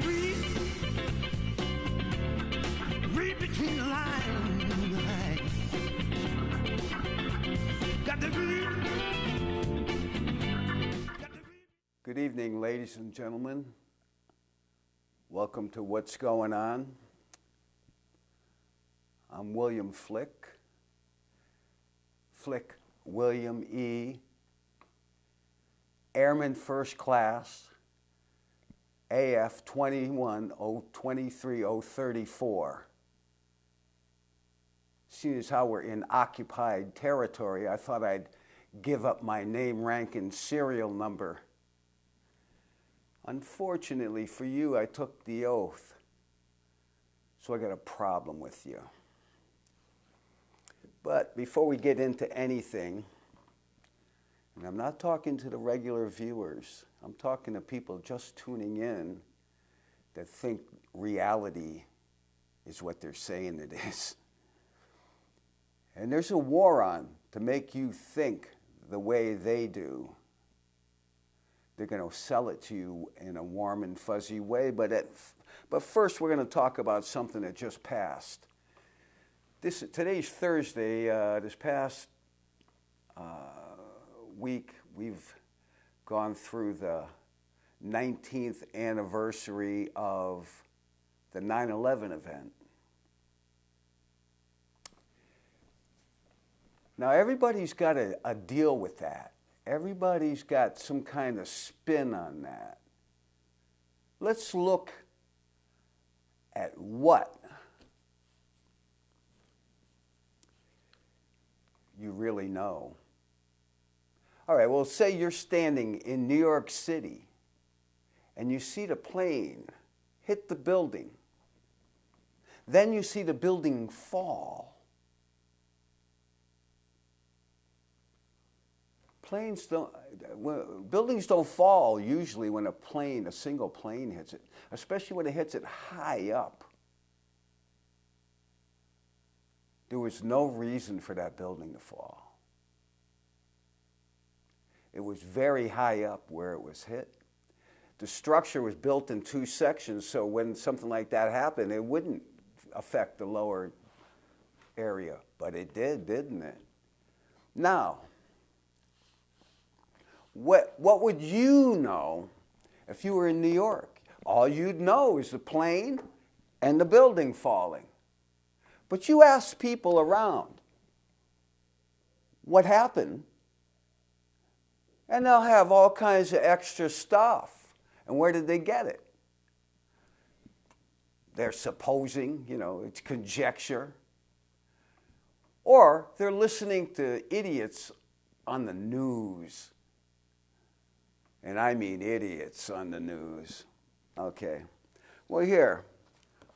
to read between the lines. Got to read. Good evening, ladies and gentlemen. Welcome to What's Going On. I'm William Flick. Flick William E. Airman First Class, AF 21023-034. Seeing as how we're in occupied territory, I thought I'd give up my name, rank, and serial number. Unfortunately for you, I took the oath, so I got a problem with you. But before we get into anything, and I'm not talking to the regular viewers, I'm talking to people just tuning in that think reality is what they're saying it is. And there's a war on to make you think the way they do. They're going to sell it to you in a warm and fuzzy way, but first we're going to talk about something that just passed. Today's Thursday. This past week, we've gone through the 19th anniversary of the 9/11 event. Now, everybody's got a deal with that. Everybody's got some kind of spin on that. Let's look at what you really know. All right, well, say you're standing in New York City and you see the plane hit the building. Then you see the building fall. Buildings don't fall usually when a single plane hits it, especially when it hits it high up. There was no reason for that building to fall. It was very high up where it was hit. The structure was built in two sections, so when something like that happened, it wouldn't affect the lower area. But it did, didn't it? Now, what would you know if you were in New York? All you'd know is the plane and the building falling. But you ask people around what happened, and they'll have all kinds of extra stuff. And where did they get it? They're supposing, it's conjecture. Or they're listening to idiots on the news. And I mean idiots on the news. Okay. Well, here.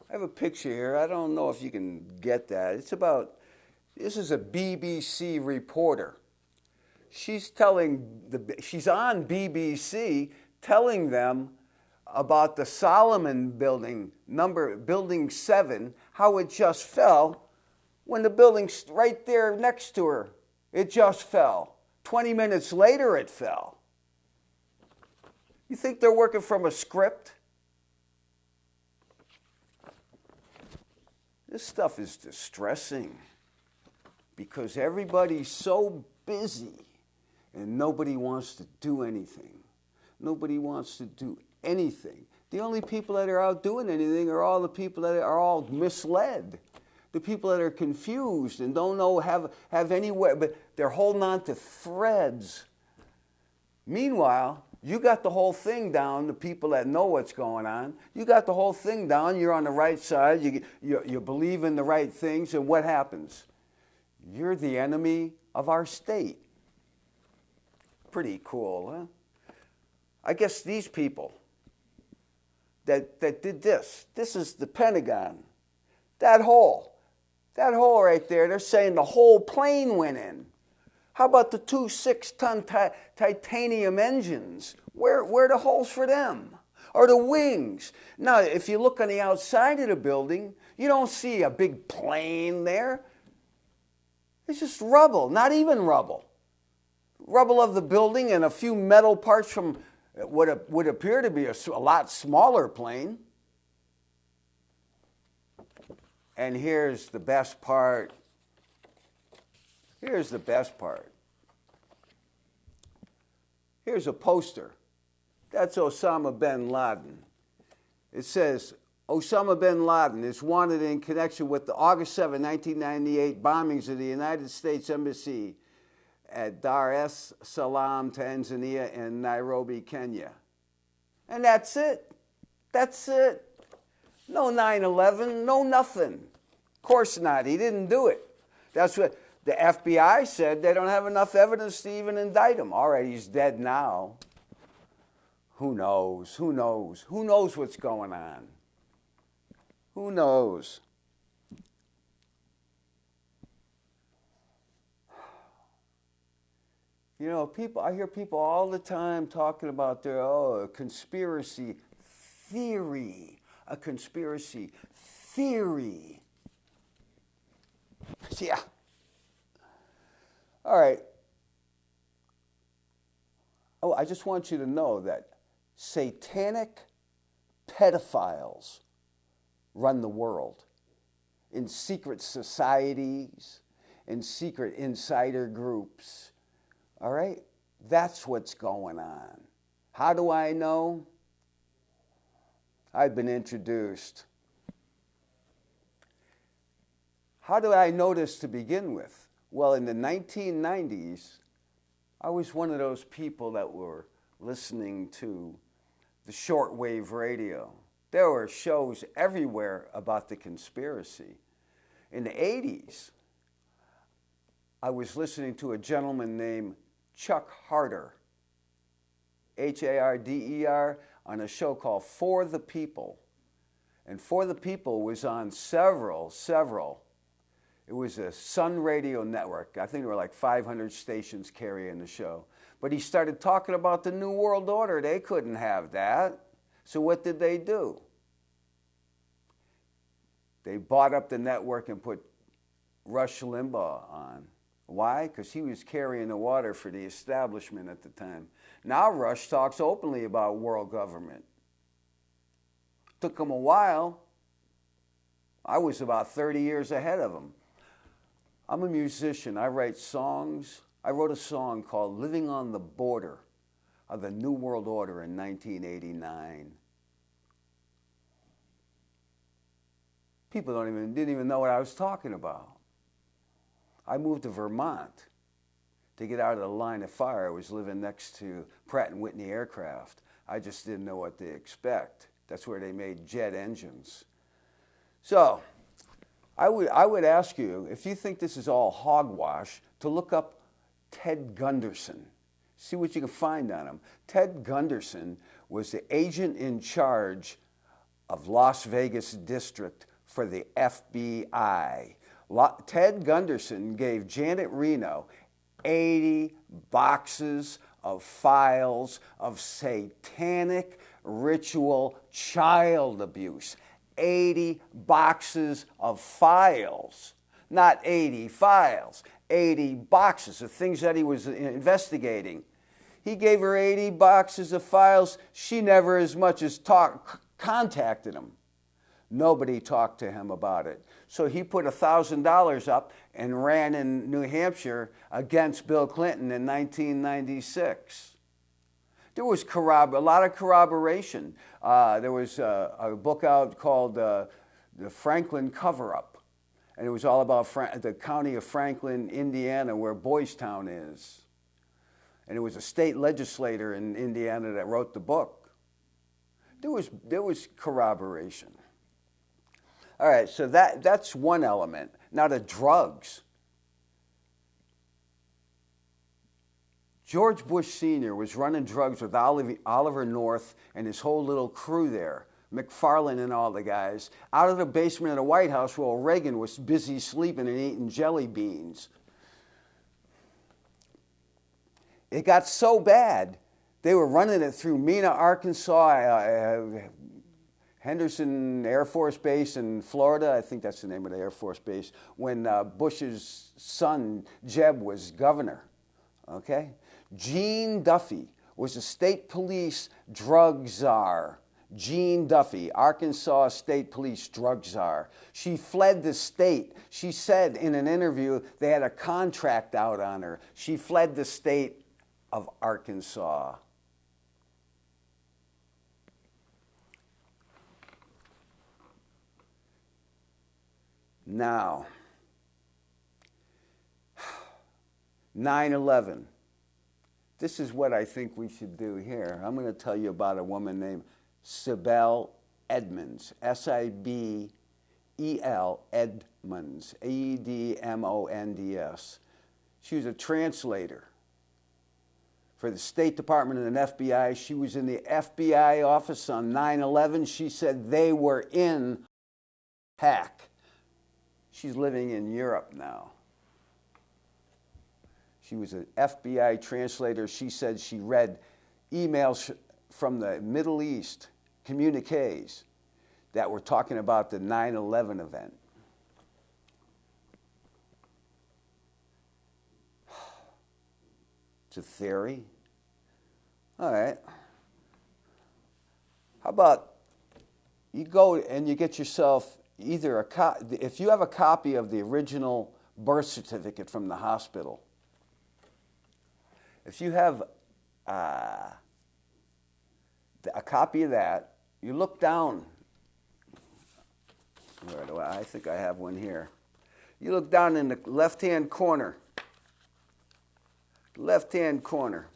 I have a picture here. I don't know if you can get that. This is a BBC reporter. She's on BBC telling them about the Solomon building, building 7, how it just fell when the building's right there next to her. It just fell. 20 minutes later, it fell. You think they're working from a script? This stuff is distressing because everybody's so busy and nobody wants to do anything. Nobody wants to do anything. The only people that are out doing anything are all the people that are all misled. The people that are confused and don't know, have anywhere, but they're holding on to threads. Meanwhile, you got the whole thing down, the people that know what's going on. You got the whole thing down. You're on the right side. You believe in the right things. And what happens? You're the enemy of our state. Pretty cool, huh? I guess these people that did this is the Pentagon. That hole right there, they're saying the whole plane went in. How about the 2 6-ton titanium engines? Where are the holes for them? Or the wings? Now, if you look on the outside of the building, you don't see a big plane there. It's just rubble, not even rubble. Rubble of the building and a few metal parts from what would appear to be a lot smaller plane. And here's the best part. Here's the best part. Here's a poster. That's Osama bin Laden. It says, Osama bin Laden is wanted in connection with the August 7, 1998 bombings of the United States Embassy at Dar es Salaam, Tanzania, and Nairobi, Kenya. And that's it. That's it. No 9/11, no nothing. Of course not. He didn't do it. That's what the FBI said. They don't have enough evidence to even indict him. All right, he's dead now. Who knows? Who knows? Who knows what's going on? Who knows? You know, people. I hear people all the time talking about their conspiracy theory, a conspiracy theory. Yeah. All right. Oh, I just want you to know that satanic pedophiles run the world in secret societies, in secret insider groups. All right? That's what's going on. How do I know? I've been introduced. How did I know this to begin with? Well, in the 1990s, I was one of those people that were listening to the shortwave radio. There were shows everywhere about the conspiracy. In the 80s, I was listening to a gentleman named Chuck Harder, Harder, on a show called For the People. And For the People was on several. It was a Sun Radio network. I think there were like 500 stations carrying the show. But he started talking about the New World Order. They couldn't have that. So what did they do? They bought up the network and put Rush Limbaugh on. Why? Because he was carrying the water for the establishment at the time. Now Rush talks openly about world government. Took him a while. I was about 30 years ahead of him. I'm a musician. I write songs. I wrote a song called Living on the Border of the New World Order in 1989. People didn't even know what I was talking about. I moved to Vermont to get out of the line of fire. I was living next to Pratt & Whitney aircraft. I just didn't know what to expect. That's where they made jet engines. So I would ask you, if you think this is all hogwash, to look up Ted Gunderson. See what you can find on him. Ted Gunderson was the agent in charge of Las Vegas District for the FBI. Ted Gunderson gave Janet Reno 80 boxes of files of satanic ritual child abuse. 80 boxes of files, not 80 files, 80 boxes of things that he was investigating. He gave her 80 boxes of files. She never as much as contacted him. Nobody talked to him about it. So he put $1,000 up and ran in New Hampshire against Bill Clinton in 1996. There was a lot of corroboration. There was a book out called The Franklin Cover-Up, and it was all about the county of Franklin, Indiana, where Boys Town is. And it was a state legislator in Indiana that wrote the book. There was corroboration. All right, so that's one element. Now the drugs. George Bush Sr. was running drugs with Oliver North and his whole little crew there, McFarlane and all the guys, out of the basement of the White House while Reagan was busy sleeping and eating jelly beans. It got so bad, they were running it through Mena, Arkansas, Henderson Air Force Base in Florida. I think that's the name of the Air Force Base, when Bush's son, Jeb, was governor. Okay? Gene Duffy was a state police drug czar. Jean Duffy, Arkansas State Police drug czar. She fled the state. She said in an interview they had a contract out on her. She fled the state of Arkansas. Now, 9/11. This is what I think we should do here. I'm going to tell you about a woman named Sibel Edmonds, Sibel Edmonds, Edmonds. She was a translator for the State Department and FBI. She was in the FBI office on 9/11. She said they were in hack. She's living in Europe now. She was an FBI translator. She said she read emails from the Middle East, communiques, that were talking about the 9/11 event. It's a theory. All right. How about you go and you get yourself either if you have a copy of the original birth certificate from the hospital, if you have a copy of that, you look down. Where do I think I have one here. You look down in the left-hand corner. Left-hand corner.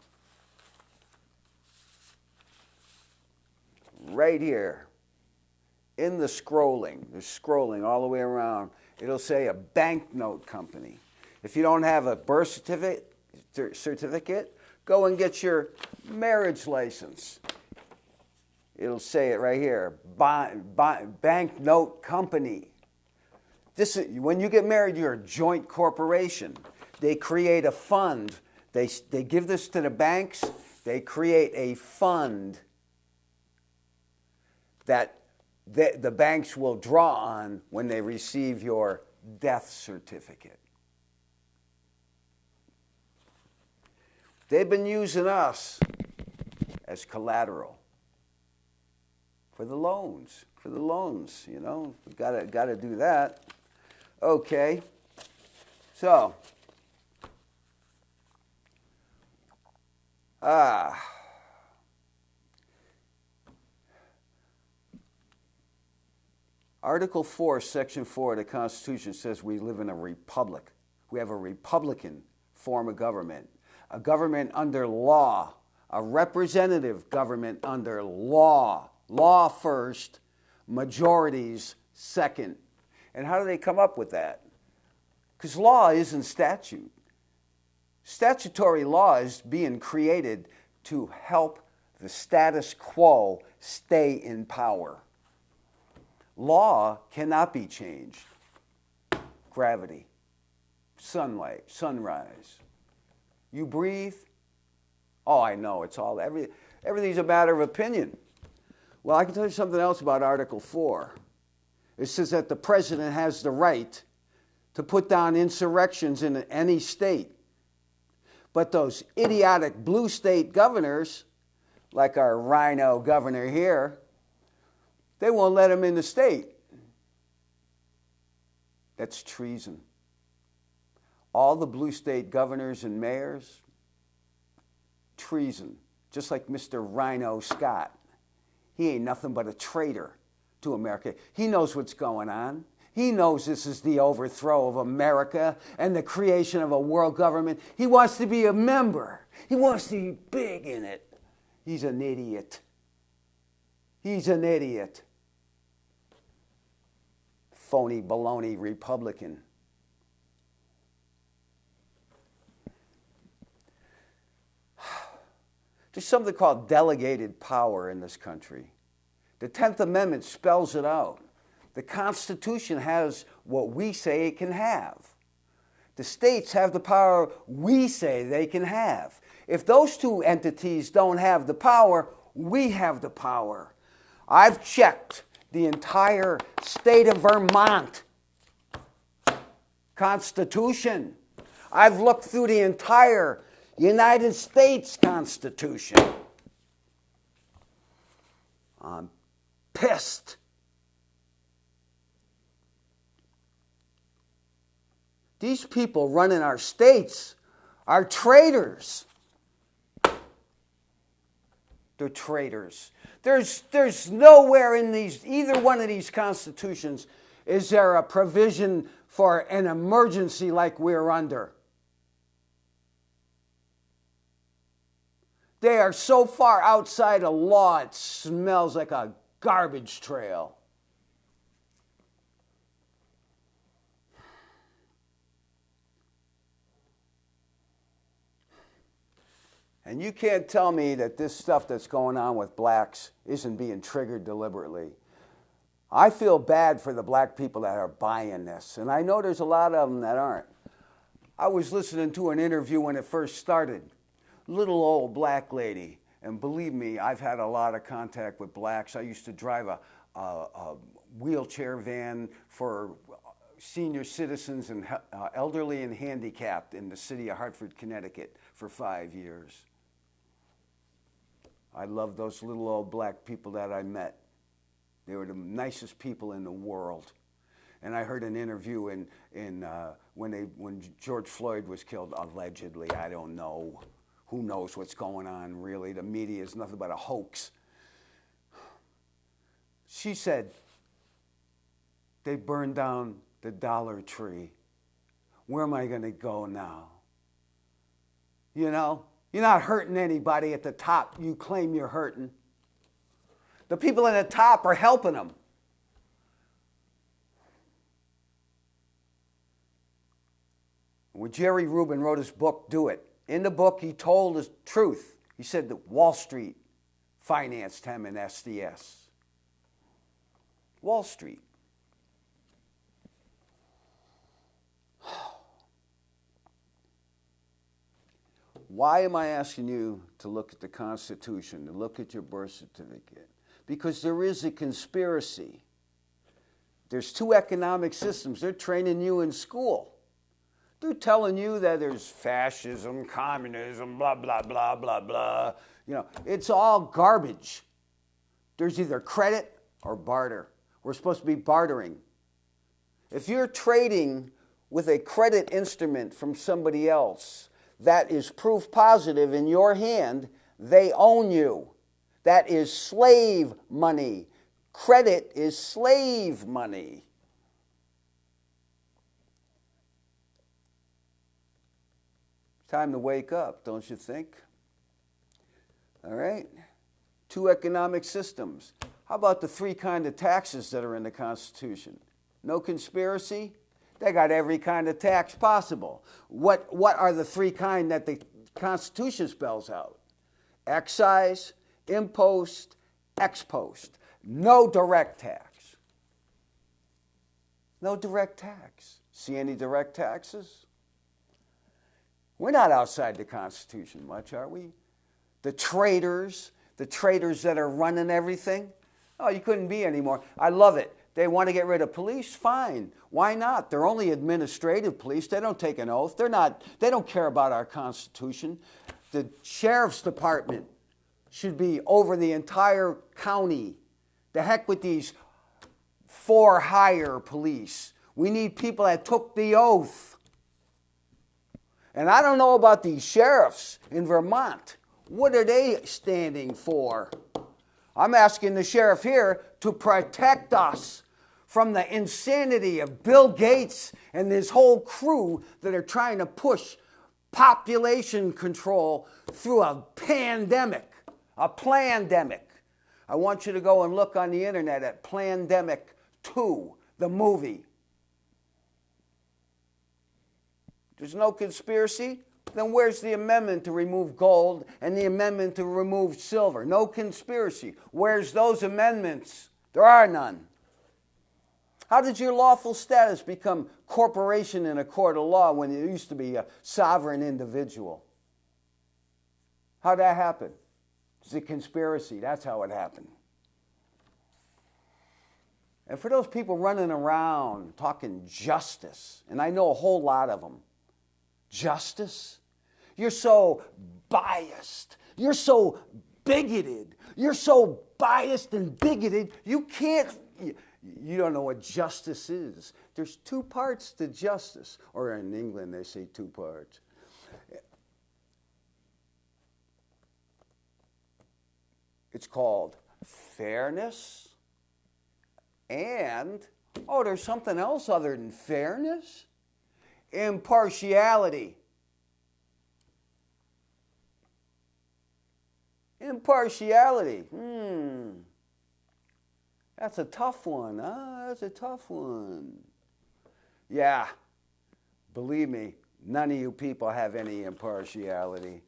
Right here. In the scrolling, there's scrolling all the way around. It'll say a banknote company. If you don't have a birth certificate, go and get your marriage license. It'll say it right here, banknote company. This is, when you get married, you're a joint corporation. They create a fund. They give this to the banks. They create a fund that the banks will draw on when they receive your death certificate. They've been using us as collateral for the loans. You know, we've got to do that. Okay, so Article 4, Section 4 of the Constitution says we live in a republic. We have a republican form of government, a government under law, a representative government under law. Law first, majorities second. And how do they come up with that? Because law isn't statute. Statutory law is being created to help the status quo stay in power. Law cannot be changed. Gravity, sunlight, sunrise. You breathe. Oh, I know, everything's a matter of opinion. Well, I can tell you something else about Article 4. It says that the president has the right to put down insurrections in any state. But those idiotic blue state governors, like our rhino governor here, they won't let him in the state. That's treason. All the blue state governors and mayors, treason. Just like Mr. Rhino Scott. He ain't nothing but a traitor to America. He knows what's going on. He knows this is the overthrow of America and the creation of a world government. He wants to be a member. He wants to be big in it. He's an idiot. He's an idiot. Phony baloney Republican. There's something called delegated power in this country. The 10th Amendment spells it out. The Constitution has what we say it can have. The states have the power we say they can have. If those two entities don't have the power, we have the power. I've checked the entire state of Vermont Constitution. I've looked through the entire United States Constitution. I'm pissed. These people running our states are traitors. They're traitors. There's nowhere in either one of these constitutions is there a provision for an emergency like we're under. They are so far outside of law, it smells like a garbage trail. And you can't tell me that this stuff that's going on with blacks isn't being triggered deliberately. I feel bad for the black people that are buying this, and I know there's a lot of them that aren't. I was listening to an interview when it first started. Little old black lady, and believe me, I've had a lot of contact with blacks. I used to drive a wheelchair van for senior citizens and elderly and handicapped in the city of Hartford, Connecticut for 5 years. I love those little old black people that I met. They were the nicest people in the world. And I heard an interview when George Floyd was killed, allegedly. I don't know. Who knows what's going on, really? The media is nothing but a hoax. She said, they burned down the Dollar Tree. Where am I going to go now? You know, you're not hurting anybody at the top. You claim you're hurting. The people at the top are helping them. When Jerry Rubin wrote his book, Do It, in the book he told the truth. He said that Wall Street financed him in SDS. Wall Street. Why am I asking you to look at the Constitution, to look at your birth certificate? Because there is a conspiracy. There's two economic systems. They're training you in school. They're telling you that there's fascism, communism, blah, blah, blah, blah, blah. You know, it's all garbage. There's either credit or barter. We're supposed to be bartering. If you're trading with a credit instrument from somebody else, that is proof positive in your hand, they own you. That is slave money. Credit is slave money. Time to wake up, don't you think? All right? Two economic systems. How about the three kinds of taxes that are in the Constitution? No conspiracy? They got every kind of tax possible. What are the three kinds that the Constitution spells out? Excise, impost, ex post. No direct tax. No direct tax. See any direct taxes? We're not outside the Constitution much, are we? The traitors that are running everything. Oh, you couldn't be anymore. I love it. They want to get rid of police? Fine. Why not? They're only administrative police. They don't take an oath. They don't care about our Constitution. The sheriff's department should be over the entire county. The heck with these for-hire police. We need people that took the oath. And I don't know about these sheriffs in Vermont. What are they standing for? I'm asking the sheriff here to protect us from the insanity of Bill Gates and his whole crew that are trying to push population control through a pandemic, a plandemic. I want you to go and look on the internet at Plandemic 2, the movie. There's no conspiracy? Then where's the amendment to remove gold and the amendment to remove silver? No conspiracy. Where's those amendments? There are none. How did your lawful status become corporation in a court of law when it used to be a sovereign individual? How'd that happen? It's a conspiracy. That's how it happened. And for those people running around talking justice, and I know a whole lot of them, justice? You're so biased. You're so bigoted. You're so biased and bigoted, you can't, you don't know what justice is. There's two parts to justice, or in England they say two parts. It's called fairness and, oh, there's something else other than fairness? Impartiality. Impartiality. That's a tough one. That's a tough one. Yeah, believe me, none of you people have any impartiality.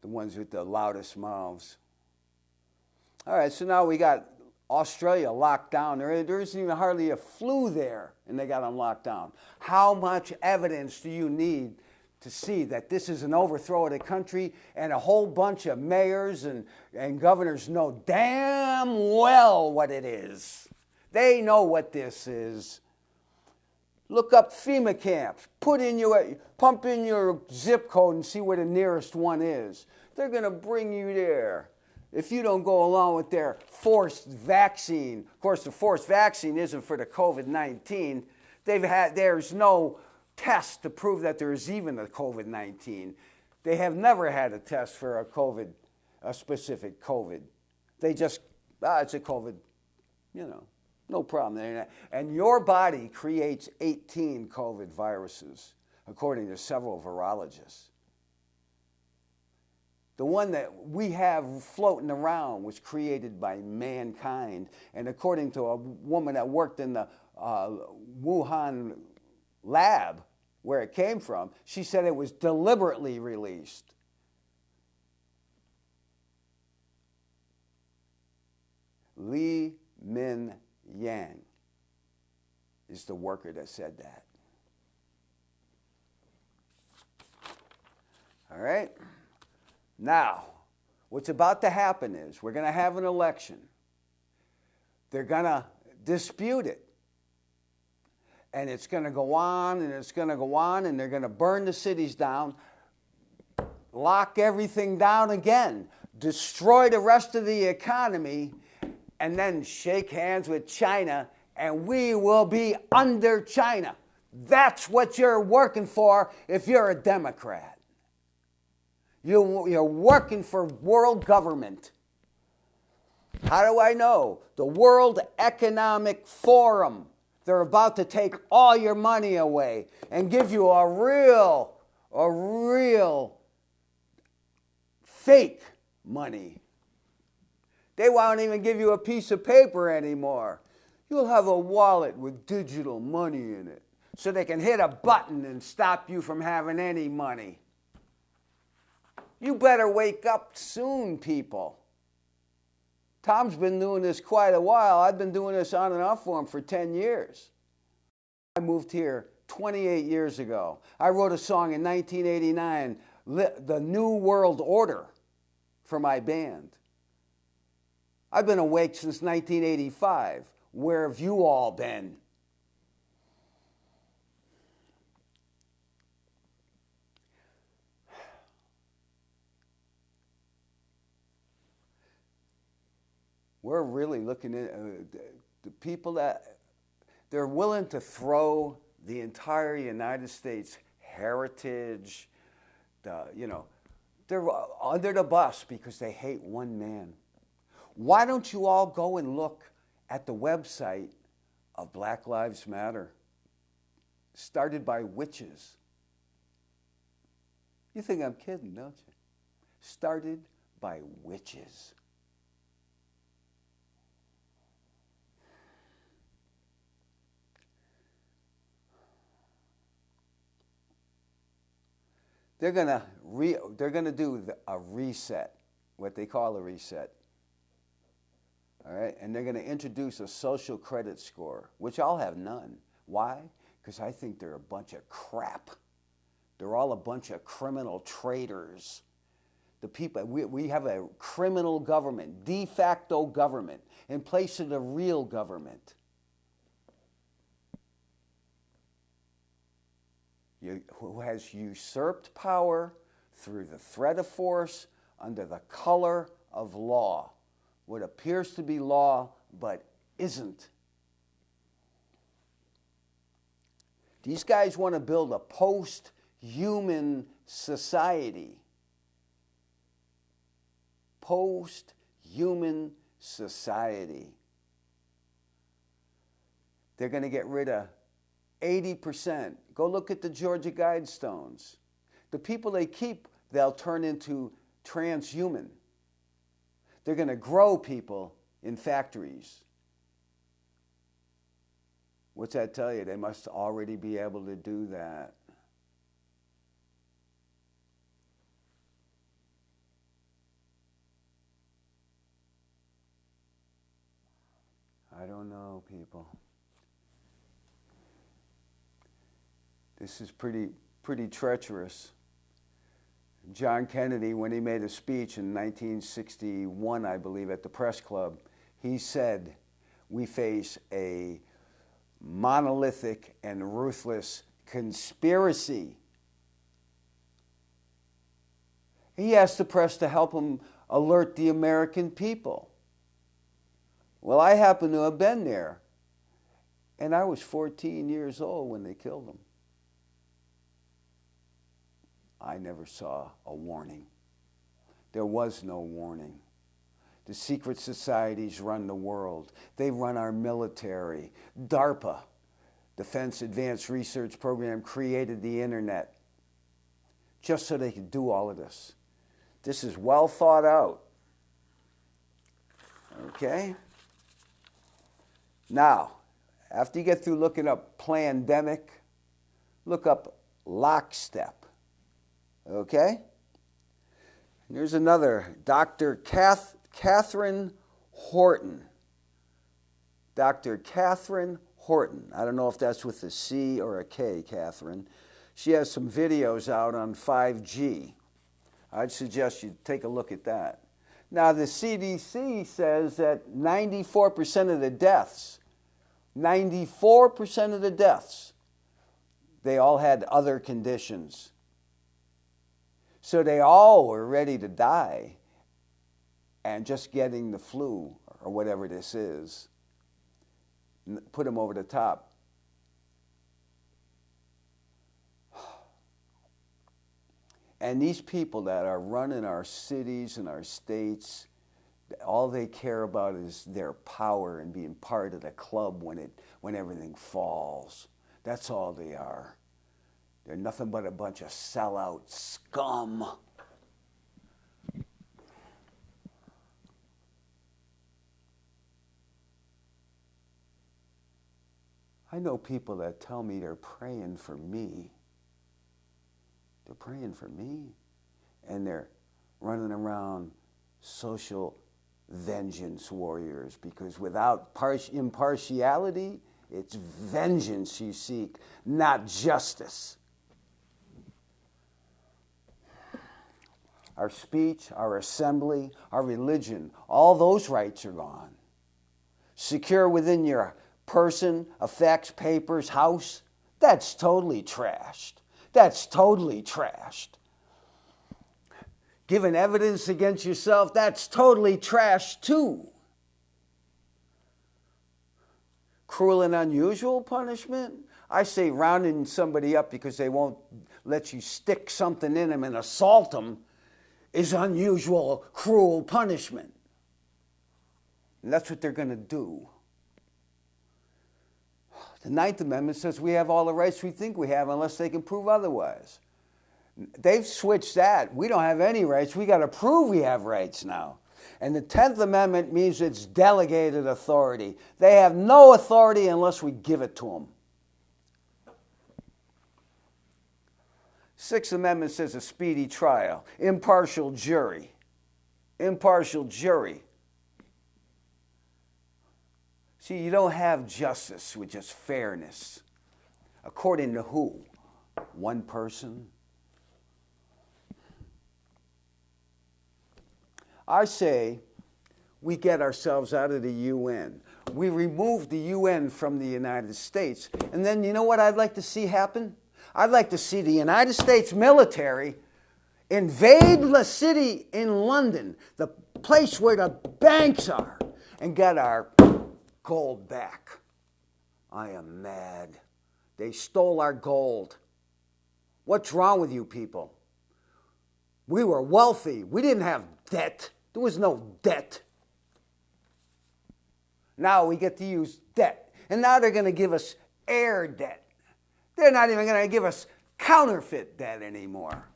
The ones with the loudest mouths. All right, so now we got Australia locked down. There isn't even hardly a flu there, and they got them locked down. How much evidence do you need to see that this is an overthrow of the country, and a whole bunch of mayors and governors know damn well what it is? They know what this is. Look up FEMA camps. Pump in your zip code and see where the nearest one is. They're going to bring you there. If you don't go along with their forced vaccine, of course, the forced vaccine isn't for the COVID-19. There's no test to prove that there is even a COVID-19. They have never had a test for a specific COVID. They just, it's a COVID, no problem. And your body creates 18 COVID viruses, according to several virologists. The one that we have floating around was created by mankind. And according to a woman that worked in the Wuhan lab where it came from, she said it was deliberately released. Li Min Yang is the worker that said that. All right? Now, what's about to happen is we're going to have an election. They're going to dispute it. And it's going to go on, and it's going to go on, and they're going to burn the cities down, lock everything down again, destroy the rest of the economy, and then shake hands with China, and we will be under China. That's what you're working for if you're a Democrat. You're working for world government. How do I know? The World Economic Forum. They're about to take all your money away and give you a real fake money. They won't even give you a piece of paper anymore. You'll have a wallet with digital money in it, so they can hit a button and stop you from having any money. You better wake up soon, people. Tom's been doing this quite a while. I've been doing this on and off for him for 10 years. I moved here 28 years ago. I wrote a song in 1989, The New World Order, for my band. I've been awake since 1985. Where have you all been? We're really looking at the people that they're willing to throw the entire United States heritage, they're under the bus because they hate one man. Why don't you all go and look at the website of Black Lives Matter, started by witches? You think I'm kidding, don't you? Started by witches. They're gonna do a reset, what they call a reset. All right, and they're going to introduce a social credit score, which I'll have none. Why? Because I think they're a bunch of crap. They're all a bunch of criminal traitors. The people, we have a criminal government, de facto government, in place of the real government. Who has usurped power through the threat of force, under the color of law. What appears to be law, but isn't. These guys want to build a post-human society. Post-human society. They're going to get rid of 80%. Go look at the Georgia Guidestones. The people they keep, they'll turn into transhuman. They're going to grow people in factories. What's that tell you? They must already be able to do that. I don't know, people. This is pretty treacherous. John Kennedy, when he made a speech in 1961, I believe, at the Press Club, he said, "We face a monolithic and ruthless conspiracy." He asked the press to help him alert the American people. Well, I happen to have been there, and I was 14 years old when they killed him. I never saw a warning. There was no warning. The secret societies run the world. They run our military. DARPA, Defense Advanced Research Program, created the internet just so they could do all of this. This is well thought out. Okay? Now, after you get through looking up plandemic, look up lockstep. Okay? And here's another, Dr. Catherine Horton. Dr. Catherine Horton. I don't know if that's with a C or a K, Catherine. She has some videos out on 5G. I'd suggest you take a look at that. Now, the CDC says that 94% of the deaths, 94% of the deaths, they all had other conditions. So they all were ready to die, and just getting the flu or whatever this is put them over the top. And these people that are running our cities and our states, all they care about is their power and being part of the club when everything falls. That's all they are. They're nothing but a bunch of sellout scum. I know people that tell me they're praying for me. They're praying for me. And they're running around social vengeance warriors, because without impartiality, it's vengeance you seek, not justice. Our speech, our assembly, our religion, all those rights are gone. Secure within your person, effects, papers, house, that's totally trashed. That's totally trashed. Giving evidence against yourself, that's totally trashed too. Cruel and unusual punishment? I say rounding somebody up because they won't let you stick something in them and assault them is unusual, cruel punishment. And that's what they're going to do. The Ninth Amendment says we have all the rights we think we have unless they can prove otherwise. They've switched that. We don't have any rights. We got to prove we have rights now. And the 10th Amendment means it's delegated authority. They have no authority unless we give it to them. Sixth Amendment says a speedy trial, impartial jury. Impartial jury. See, you don't have justice with just fairness. According to who? One person? I say we get ourselves out of the UN. We remove the UN from the United States. And then you know what I'd like to see happen? I'd like to see the United States military invade the city in London, the place where the banks are, and get our gold back. I am mad. They stole our gold. What's wrong with you people? We were wealthy. We didn't have debt. There was no debt. Now we get to use debt. And now they're going to give us air debt. They're not even going to give us counterfeit debt anymore.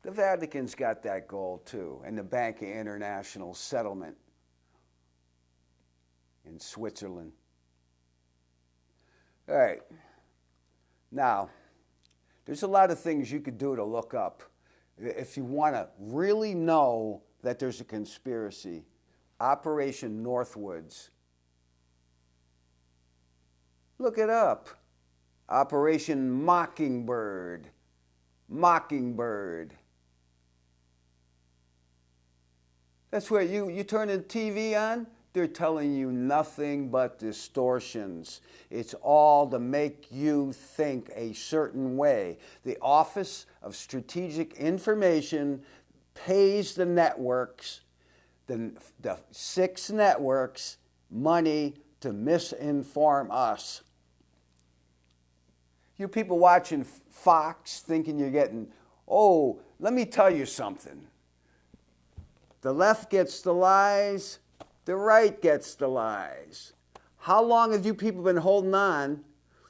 The Vatican's got that gold too, and the Bank of International Settlement in Switzerland. All right. Now, there's a lot of things you could do to look up if you want to really know that there's a conspiracy. Operation Northwoods. Look it up. Operation Mockingbird. Mockingbird. That's where you turn the TV on, they're telling you nothing but distortions. It's all to make you think a certain way. The Office of Strategic Information pays the networks, the 6 networks, money to misinform us. You people watching Fox thinking you're getting, oh, let me tell you something. The left gets the lies, the right gets the lies. How long have you people been holding on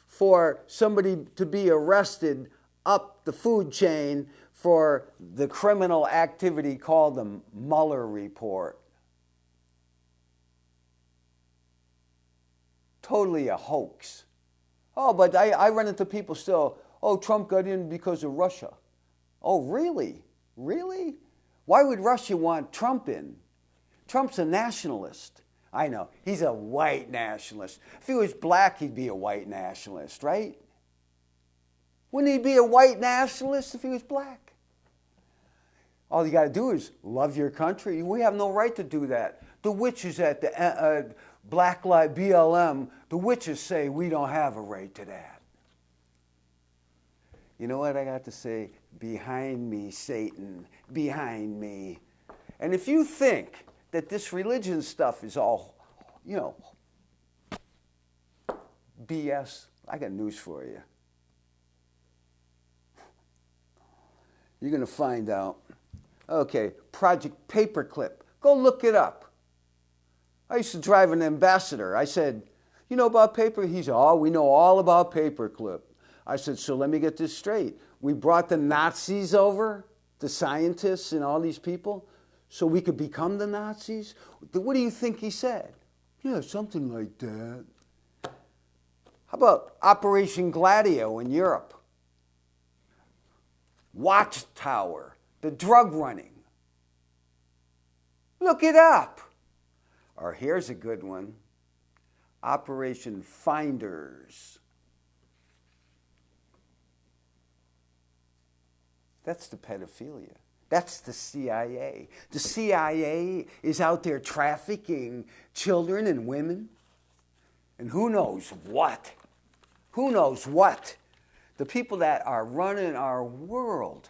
for somebody to be arrested up the food chain for the criminal activity called the Mueller report? Totally a hoax. Oh, but I run into people still, oh, Trump got in because of Russia. Oh, really? Really? Why would Russia want Trump in? Trump's a nationalist. I know. He's a white nationalist. If he was black, he'd be a white nationalist, right? Wouldn't he be a white nationalist if he was black? All you got to do is love your country. We have no right to do that. The witches at the Black Lives BLM, the witches say we don't have a right to that. You know what I got to say? Behind me, Satan. Behind me. And if you think that this religion stuff is all, BS, I got news for you. You're going to find out. Okay, Project Paperclip. Go look it up. I used to drive an Ambassador. I said, you know about paper? He said, oh, we know all about Paperclip. I said, so let me get this straight. We brought the Nazis over, the scientists and all these people, so we could become the Nazis? What do you think he said? Yeah, something like that. How about Operation Gladio in Europe? Watchtower, the drug running. Look it up. Or here's a good one. Operation Finders. That's the pedophilia. That's the CIA. The CIA is out there trafficking children and women. And who knows what? Who knows what? The people that are running our world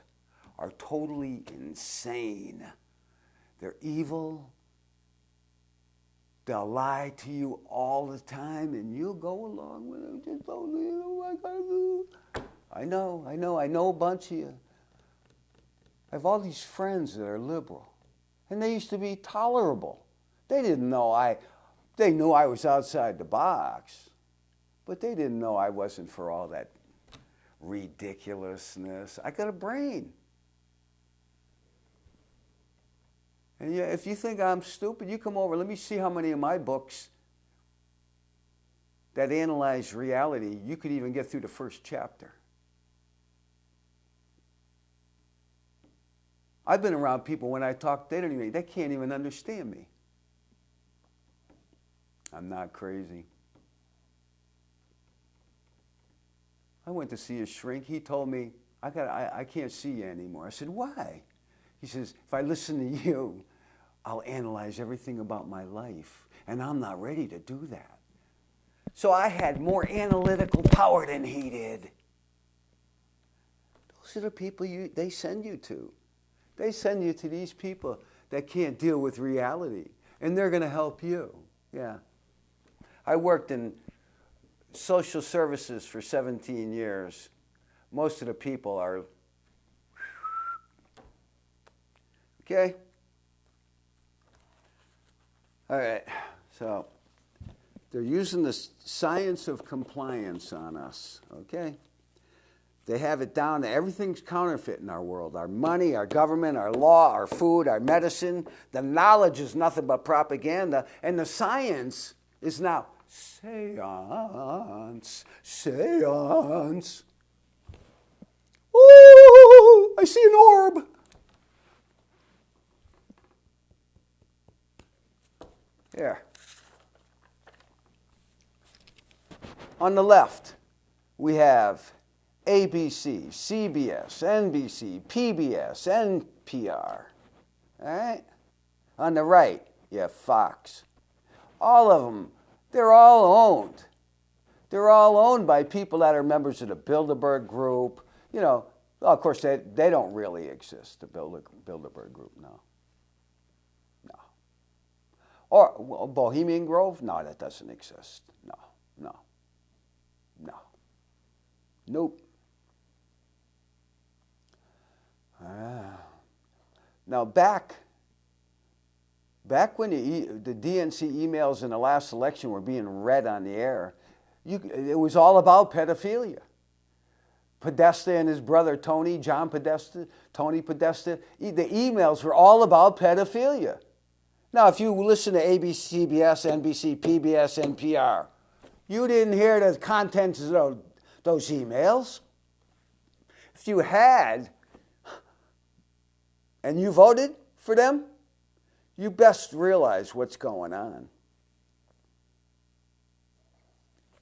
are totally insane. They're evil. They'll lie to you all the time, and you'll go along with it. Just don't know what I gotta do. I know a bunch of you. I have all these friends that are liberal, and they used to be tolerable. They didn't know they knew I was outside the box, but they didn't know I wasn't for all that ridiculousness. I got a brain. And yeah, if you think I'm stupid, you come over. Let me see how many of my books that analyze reality, you could even get through the first chapter. I've been around people when I talk, they can't even understand me. I'm not crazy. I went to see a shrink. He told me, I can't see you anymore. I said, why? He says, if I listen to you, I'll analyze everything about my life, and I'm not ready to do that. So I had more analytical power than he did. Those are the people they send you to. They send you to these people that can't deal with reality, and they're going to help you. Yeah. I worked in social services for 17 years. Most of the people are, okay? All right, so they're using the science of compliance on us, okay? They have it down to everything's counterfeit in our world. Our money, our government, our law, our food, our medicine. The knowledge is nothing but propaganda. And the science is now seance, seance. Ooh, I see an orb. Here. On the left, we have ABC, CBS, NBC, PBS, NPR. All right? On the right, you have Fox. All of them, they're all owned. They're all owned by people that are members of the Bilderberg Group. You know, well, of course, they don't really exist, the Bilderberg Group, no. No. Or Bohemian Grove? No, that doesn't exist. No, no, no. Nope. Now, back when the DNC emails in the last election were being read on the air, it was all about pedophilia. Podesta and his brother Tony Podesta, the emails were all about pedophilia. Now, if you listen to ABC, CBS, NBC, PBS, NPR, you didn't hear the contents of those emails. If you had, and you voted for them, you best realize what's going on.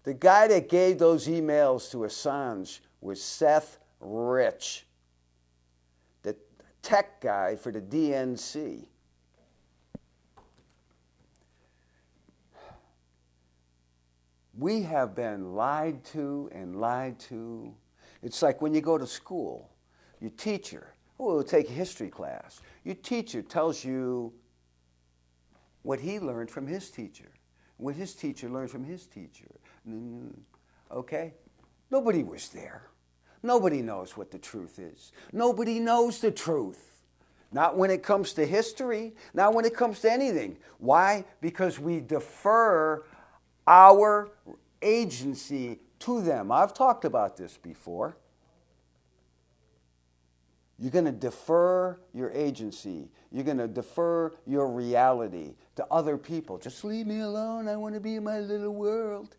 The guy that gave those emails to Assange was Seth Rich, the tech guy for the DNC. We have been lied to and lied to. It's like when you go to school, your teacher, we'll take a history class. Your teacher tells you what he learned from his teacher, what his teacher learned from his teacher. Okay? Nobody was there. Nobody knows what the truth is. Nobody knows the truth. Not when it comes to history, not when it comes to anything. Why? Because we defer our agency to them. I've talked about this before. You're going to defer your agency. You're going to defer your reality to other people. Just leave me alone. I want to be in my little world.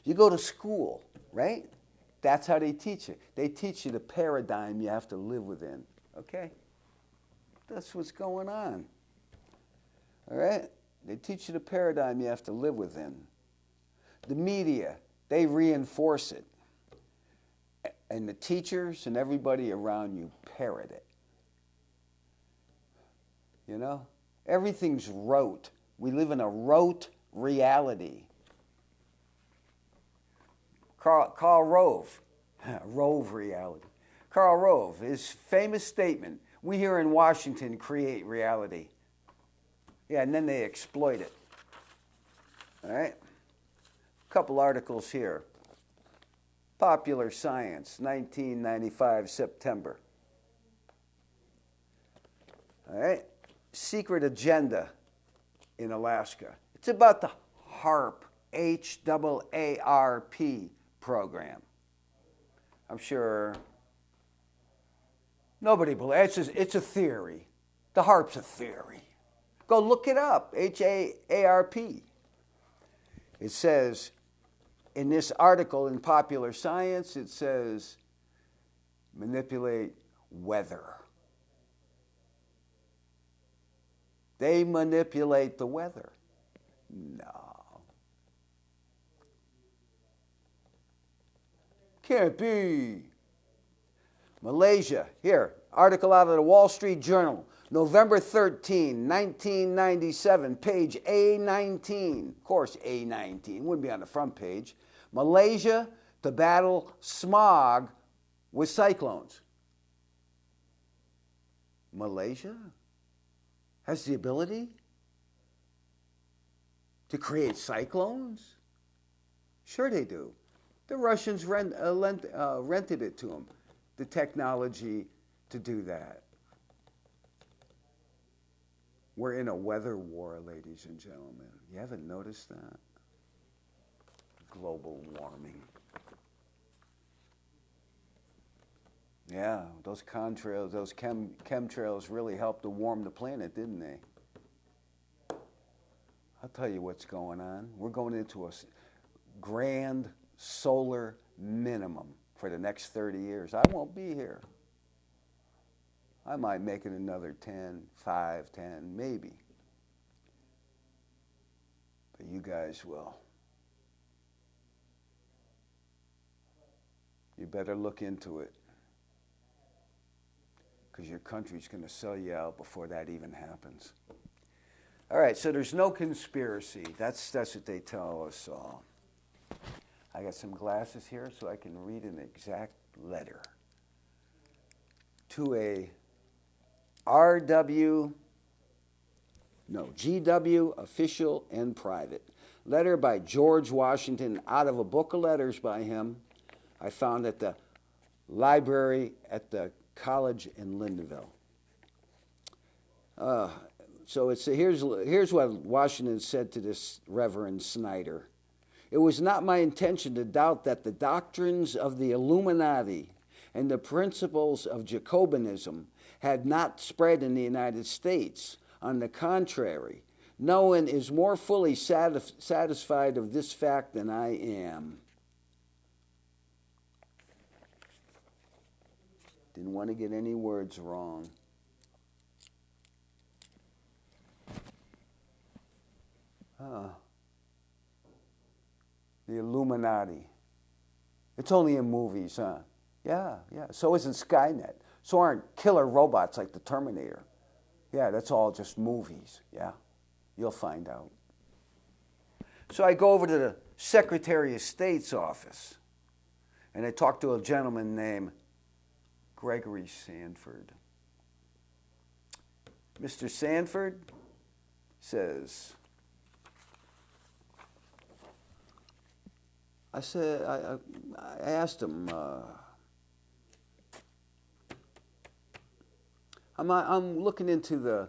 You go to school, right? That's how they teach you. They teach you the paradigm you have to live within. Okay? That's what's going on. All right? They teach you the paradigm you have to live within. The media, they reinforce it. And the teachers and everybody around you parrot it. You know? Everything's rote. We live in a rote reality. Karl Rove, Rove reality. Karl Rove, his famous statement, we here in Washington create reality. Yeah, and then they exploit it. All right? A couple articles here. Popular Science, 1995, September. All right? Secret Agenda in Alaska. It's about the HAARP, HAARP program. I'm sure nobody believes. It's a theory. The HAARP's a theory. Go look it up, HAARP. It says, in this article in Popular Science, it says, manipulate weather. They manipulate the weather. No. Can't be. Malaysia, here, article out of the Wall Street Journal. November 13, 1997, page A19. Of course, A19 wouldn't be on the front page. Malaysia to battle smog with cyclones. Malaysia has the ability to create cyclones? Sure they do. The Russians rented it to them, the technology to do that. We're in a weather war, ladies and gentlemen. You haven't noticed that? Global warming. Yeah, those contrails, those chemtrails really helped to warm the planet, didn't they? I'll tell you what's going on. We're going into a grand solar minimum for the next 30 years. I won't be here. I might make it another 10, 5, 10, maybe. But you guys will. You better look into it, because your country's going to sell you out before that even happens. All right, so there's no conspiracy. That's what they tell us all. I got some glasses here so I can read an exact letter to a GW official and private. Letter by George Washington out of a book of letters by him I found at the library at the college in Lindenville. Here's what Washington said to this Reverend Snyder. It was not my intention to doubt that the doctrines of the Illuminati and the principles of Jacobinism had not spread in the United States. On the contrary, no one is more fully satisfied of this fact than I am. Didn't want to get any words wrong. The Illuminati. It's only in movies, huh? Yeah. So isn't Skynet. So aren't killer robots like the Terminator. Yeah, that's all just movies. Yeah, you'll find out. So I go over to the Secretary of State's office, and I talk to a gentleman named Gregory Sanford. Mr. Sanford says, I asked him, I'm looking into the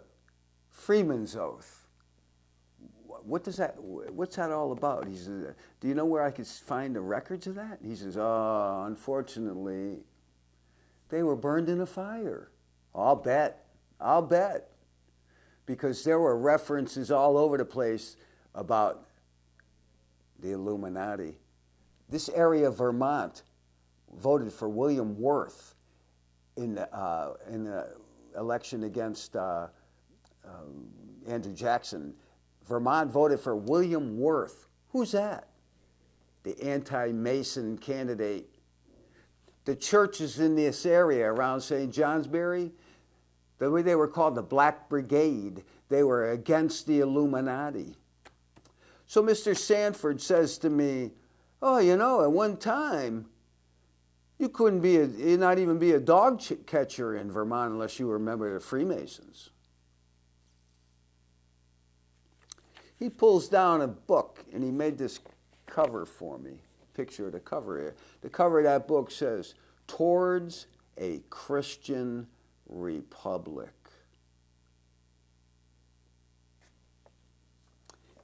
Freeman's Oath. What's that all about? He says, do you know where I could find the records of that? He says, unfortunately, they were burned in a fire. I'll bet. Because there were references all over the place about the Illuminati. This area of Vermont voted for William Worth in the election against Andrew Jackson. Vermont voted for William Worth. Who's that? The anti-Mason candidate. The churches in this area around St. Johnsbury, the way they were called the Black Brigade, they were against the Illuminati. So Mr. Sanford says to me, at one time, you couldn't not even be a dog catcher in Vermont unless you were a member of the Freemasons. He pulls down a book, and he made this cover for me. Picture of the cover here. The cover of that book says, Towards a Christian Republic.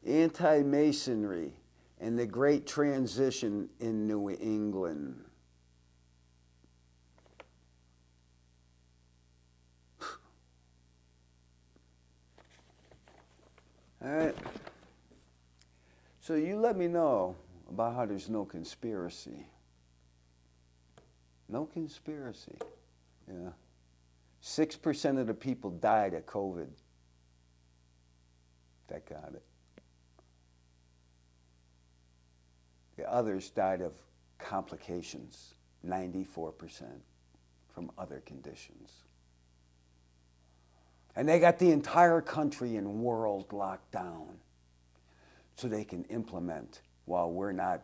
Anti-Masonry and the Great Transition in New England. All right. So you let me know about how there's no conspiracy. No conspiracy. Yeah. 6% of the people died of COVID that got it. The others died of complications, 94% from other conditions. And they got the entire country and world locked down so they can implement while we're not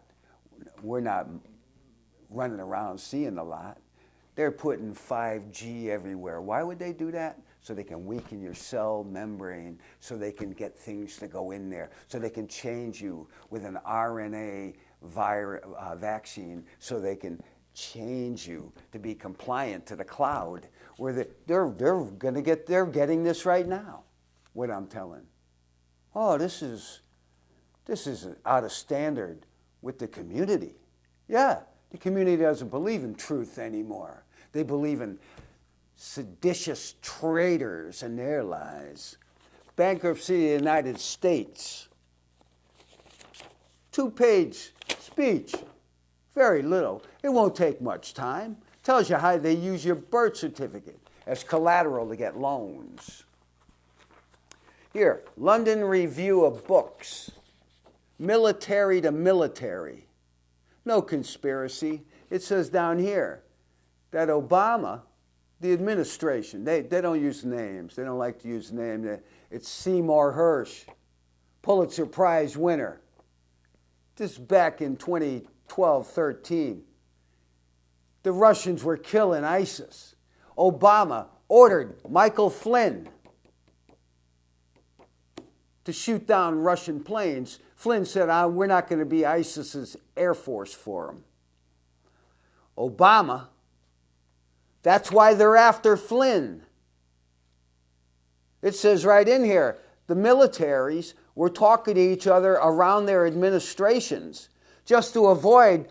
running around seeing a lot. They're putting 5G everywhere. Why would they do that? So they can weaken your cell membrane, so they can get things to go in there, so they can change you with an RNA vaccine, so they can change you to be compliant to the cloud. Where they're getting this right now. What I'm telling. Oh, this is out of standard with the community. Yeah, the community doesn't believe in truth anymore. They believe in seditious traitors and their lies. Bankruptcy of the United States. 2-page speech. Very little. It won't take much time. Tells you how they use your birth certificate as collateral to get loans. Here, London Review of Books. Military to military. No conspiracy. It says down here that Obama, the administration, they don't use names. They don't like to use names. It's Seymour Hersh, Pulitzer Prize winner. This back in 2012-13. The Russians were killing ISIS. Obama ordered Michael Flynn to shoot down Russian planes. Flynn said, we're not going to be ISIS's Air Force for them. Obama, that's why they're after Flynn. It says right in here, the militaries were talking to each other around their administrations just to avoid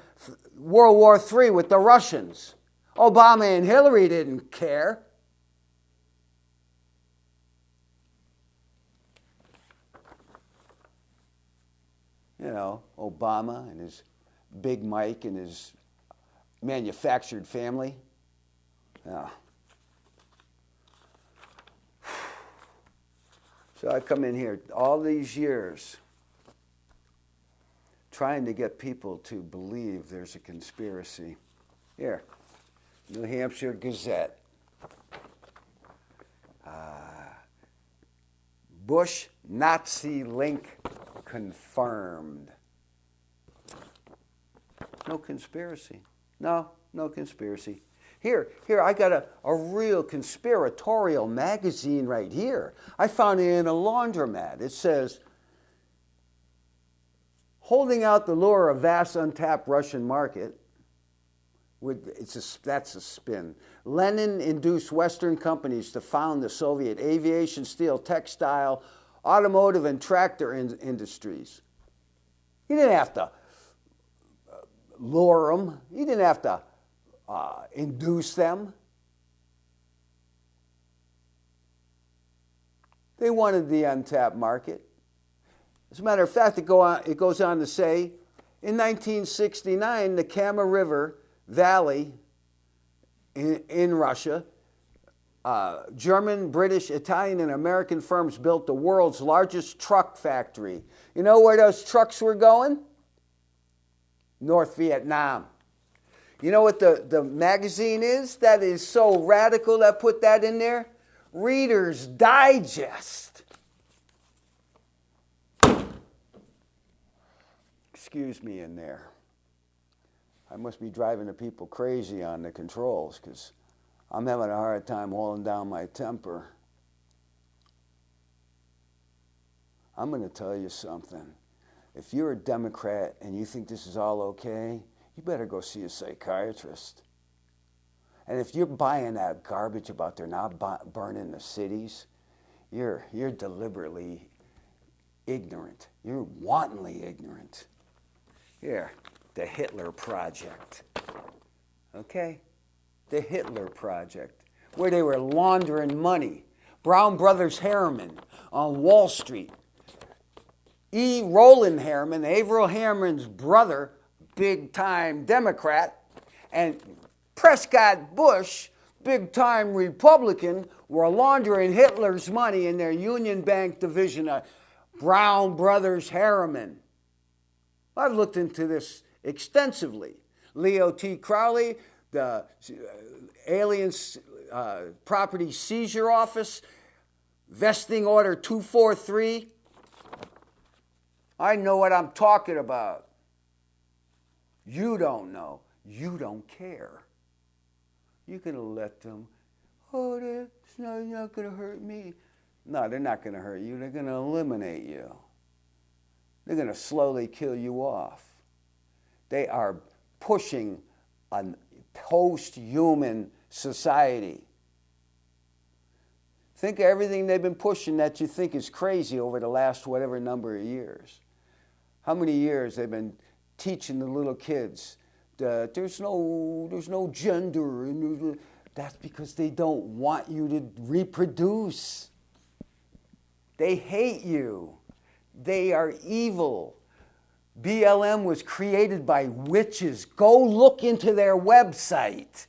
World War III with the Russians. Obama and Hillary didn't care. You know, Obama and his Big Mike and his manufactured family. Yeah. So I come in here all these years trying to get people to believe there's a conspiracy. Here, New Hampshire Gazette. Bush Nazi link confirmed. No conspiracy. No conspiracy. Here, I got a real conspiratorial magazine right here. I found it in a laundromat. It says, holding out the lure of vast untapped Russian market, that's a spin. Lenin induced Western companies to found the Soviet aviation, steel, textile, automotive, and tractor industries. He didn't have to lure them. He didn't have to induce them. They wanted the untapped market. As a matter of fact, it goes on to say, in 1969, the Kama River Valley in Russia, German, British, Italian, and American firms built the world's largest truck factory. You know where those trucks were going? North Vietnam. You know what the magazine is that is so radical that put that in there? Reader's Digest. Excuse me in there. I must be driving the people crazy on the controls because I'm having a hard time holding down my temper. I'm going to tell you something. If you're a Democrat and you think this is all okay, you better go see a psychiatrist. And if you're buying that garbage about they're not burning the cities, you're deliberately ignorant. You're wantonly ignorant. Here, the Hitler Project. Okay? The Hitler Project, where they were laundering money. Brown Brothers Harriman on Wall Street. E. Roland Harriman, Averill Harriman's brother, big-time Democrat, and Prescott Bush, big-time Republican, were laundering Hitler's money in their Union Bank division of Brown Brothers Harriman. I've looked into this extensively. Leo T. Crowley, the Alien Property Seizure Office, Vesting Order 243. I know what I'm talking about. You don't know. You don't care. You're going to let them, oh, that's not going to hurt me. No, they're not going to hurt you. They're going to eliminate you. They're going to slowly kill you off. They are pushing a post-human society. Think of everything they've been pushing that you think is crazy over the last whatever number of years. How many years they've been teaching the little kids that there's no gender, and that's because they don't want you to reproduce. They hate you. They are evil. BLM was created by witches. Go look into their website.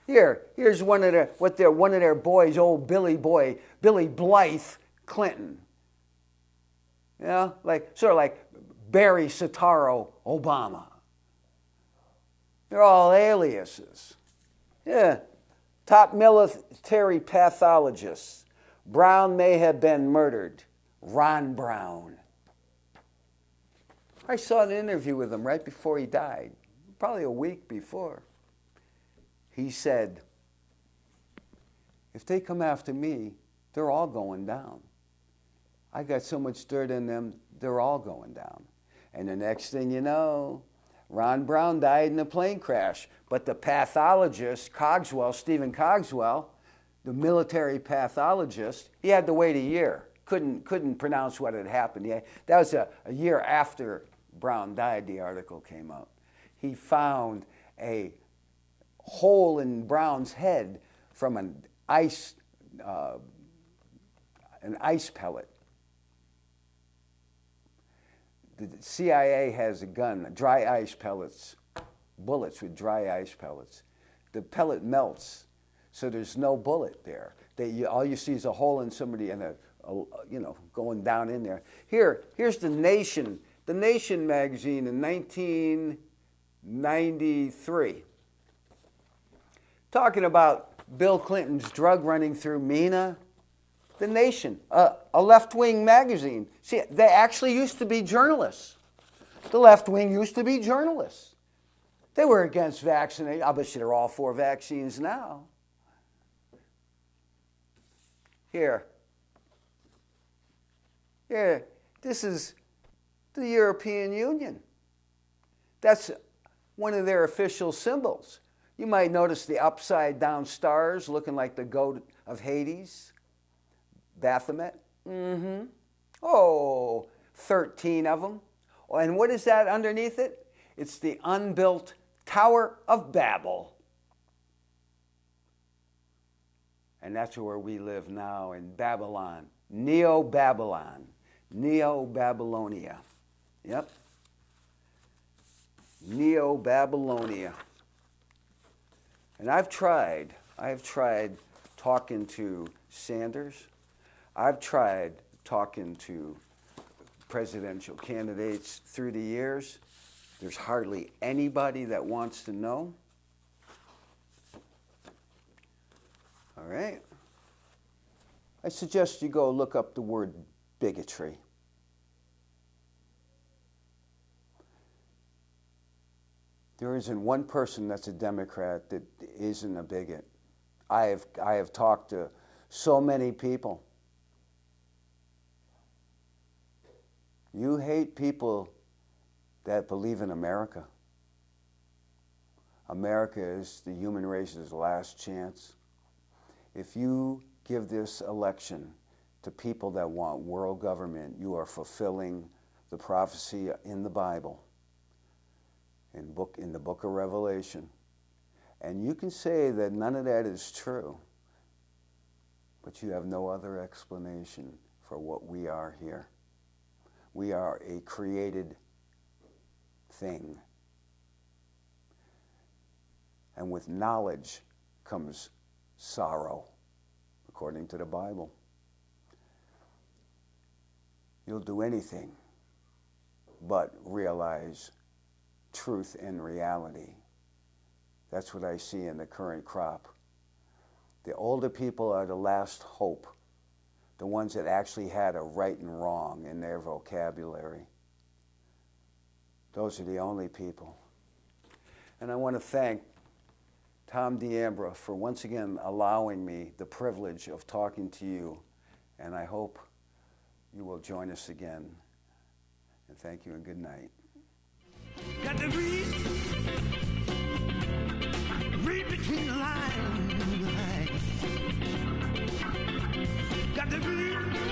Here's one of their boys, old Billy Blythe Clinton. You know, sort of like Barry Soetoro Obama. They're all aliases. Yeah. Top military pathologists. Brown may have been murdered. Ron Brown. I saw an interview with him right before he died, probably a week before. He said, if they come after me, they're all going down. I got so much dirt in them, they're all going down. And the next thing you know, Ron Brown died in a plane crash. But the pathologist, Stephen Cogswell, the military pathologist, he had to wait a year. Couldn't pronounce what had happened. That was a year after Brown died, the article came out. He found a hole in Brown's head from an ice pellet. The CIA has a gun, dry ice pellets, bullets with dry ice pellets. The pellet melts, so there's no bullet there. All you see is a hole in somebody and going down in there. Here's The Nation magazine in 1993. Talking about Bill Clinton's drug running through MENA. The Nation, a left-wing magazine. See, they actually used to be journalists. The left wing used to be journalists. They were against vaccination. I bet you they're all for vaccines now. Here, this is the European Union. That's one of their official symbols. You might notice the upside-down stars looking like the goat of Hades. Baphomet. Oh, 13 of them. Oh, and what is that underneath it? It's the unbuilt Tower of Babel. And that's where we live now, in Babylon. Neo-Babylon. Neo-Babylonia. Yep. Neo-Babylonia. And I've tried talking to Sanders. I've tried talking to presidential candidates through the years. There's hardly anybody that wants to know. All right. I suggest you go look up the word bigotry. There isn't one person that's a Democrat that isn't a bigot. I have talked to so many people. You hate people that believe in America. America is the human race's last chance. If you give this election to people that want world government, you are fulfilling the prophecy in the Bible, in the book of Revelation. And you can say that none of that is true, but you have no other explanation for what we are here. We are a created thing. And with knowledge comes sorrow, according to the Bible. You'll do anything but realize truth and reality. That's what I see in the current crop. The older people are the last hope the ones that actually had a right and wrong in their vocabulary. Those are the only people. And I want to thank Tom D'Ambra for once again allowing me the privilege of talking to you. And I hope you will join us again. And thank you and good night. Got to read between the lines. Got to read.